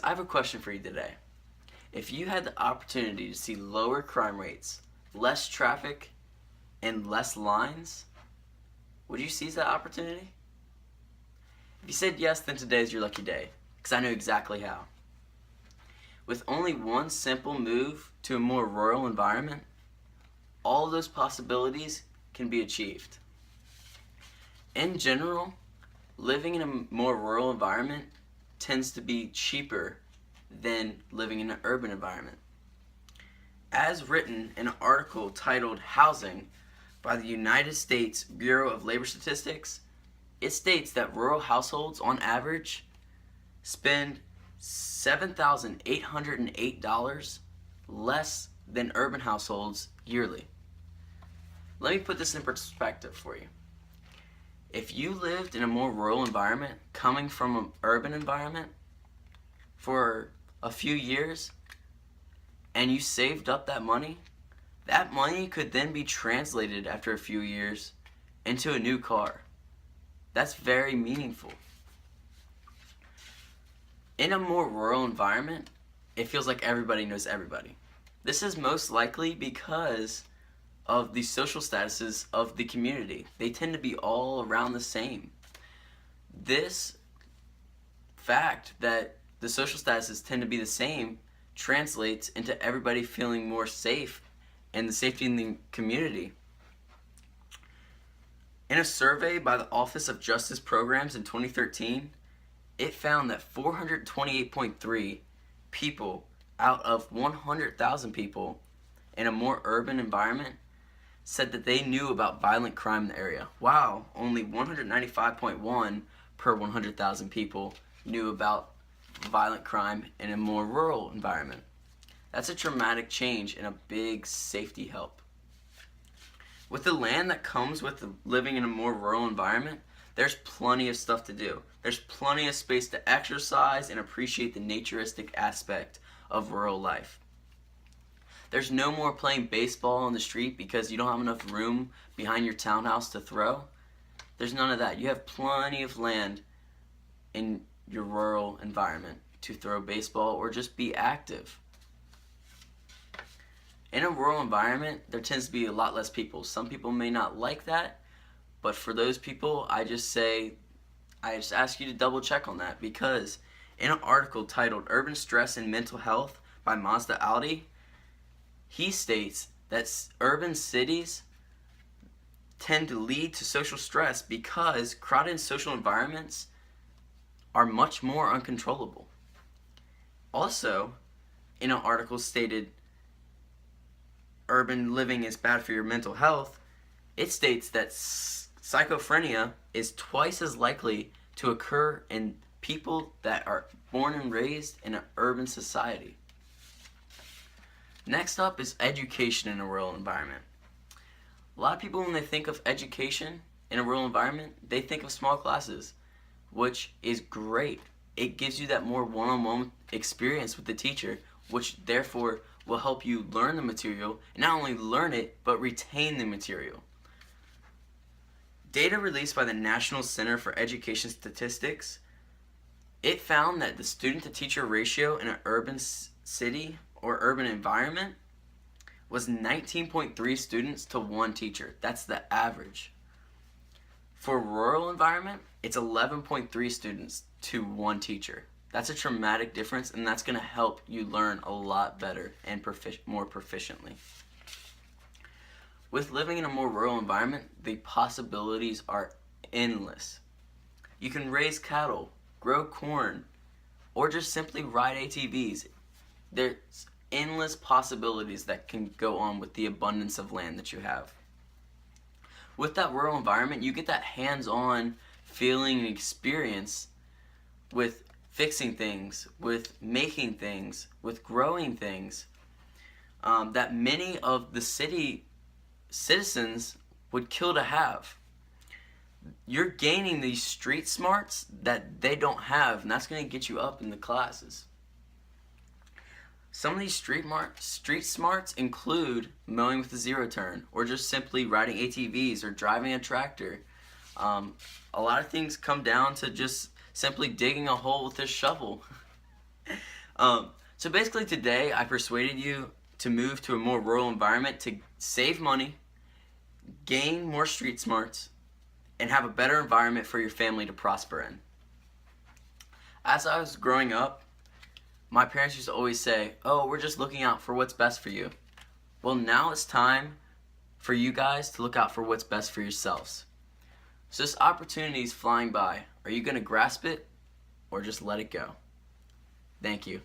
I have a question for you today. If you had the opportunity to see lower crime rates, less traffic, and less lines, would you seize that opportunity? If you said yes, then today's your lucky day, because I know exactly how. With only one simple move to a more rural environment, all of those possibilities can be achieved. In general, living in a more rural environment tends to be cheaper than living in an urban environment. As written in an article titled Housing by the United States Bureau of Labor Statistics, it states that rural households on average spend $7,808 less than urban households yearly. Let me put this in perspective for you. If you lived in a more rural environment coming from an urban environment for a few years and you saved up that money could then be translated after a few years into a new car. That's very meaningful. In a more rural environment, it feels like everybody knows everybody. This is most likely because of the social statuses of the community. They tend to be all around the same. This fact that the social statuses tend to be the same translates into everybody feeling more safe and the safety in the community. In a survey by the Office of Justice Programs in 2013, it found that 428.3 people out of 100,000 people in a more urban environment said that they knew about violent crime in the area, while only 195.1 per 100,000 people knew about violent crime in a more rural environment. That's a dramatic change and a big safety help. With the land that comes with living in a more rural environment, there's plenty of stuff to do. There's plenty of space to exercise and appreciate the naturistic aspect of rural life. There's no more playing baseball on the street because you don't have enough room behind your townhouse to throw. There's none of that. You have plenty of land in your rural environment to throw baseball or just be active. In a rural environment, there tends to be a lot less people. Some people may not like that, but for those people, I just ask you to double check on that, because in an article titled Urban Stress and Mental Health by Mazda Aldi, he states that urban cities tend to lead to social stress because crowded social environments are much more uncontrollable. Also, in an article stated urban living is bad for your mental health, it states that schizophrenia is twice as likely to occur in people that are born and raised in an urban society. Next up is education in a rural environment. A lot of people, when they think of education in a rural environment, they think of small classes, which is great. It gives you that more one-on-one experience with the teacher, which therefore will help you learn the material, and not only learn it, but retain the material. Data released by the National Center for Education Statistics, it found that the student-to-teacher ratio in an urban city or urban environment was 19.3 students to 1 teacher. That's the average. For a rural environment, it's 11.3 students to 1 teacher. That's a traumatic difference, and that's going to help you learn a lot better and more proficiently. With living in a more rural environment, the possibilities are endless. You can raise cattle, grow corn, or just simply ride ATVs. There's endless possibilities that can go on with the abundance of land that you have. With that rural environment, you get that hands-on feeling and experience with fixing things, with making things, with growing things, that many of the city citizens would kill to have. You're gaining these street smarts that they don't have, and that's going to get you up in the classes. Some of these street smarts include mowing with a zero turn, or just simply riding ATVs or driving a tractor. A lot of things come down to just simply digging a hole with a shovel. So basically today I persuaded you to move to a more rural environment to save money, gain more street smarts, and have a better environment for your family to prosper in. As I was growing up, my parents used to always say, "Oh, we're just looking out for what's best for you." Well, now it's time for you guys to look out for what's best for yourselves. So this opportunity is flying by. Are you going to grasp it or just let it go? Thank you.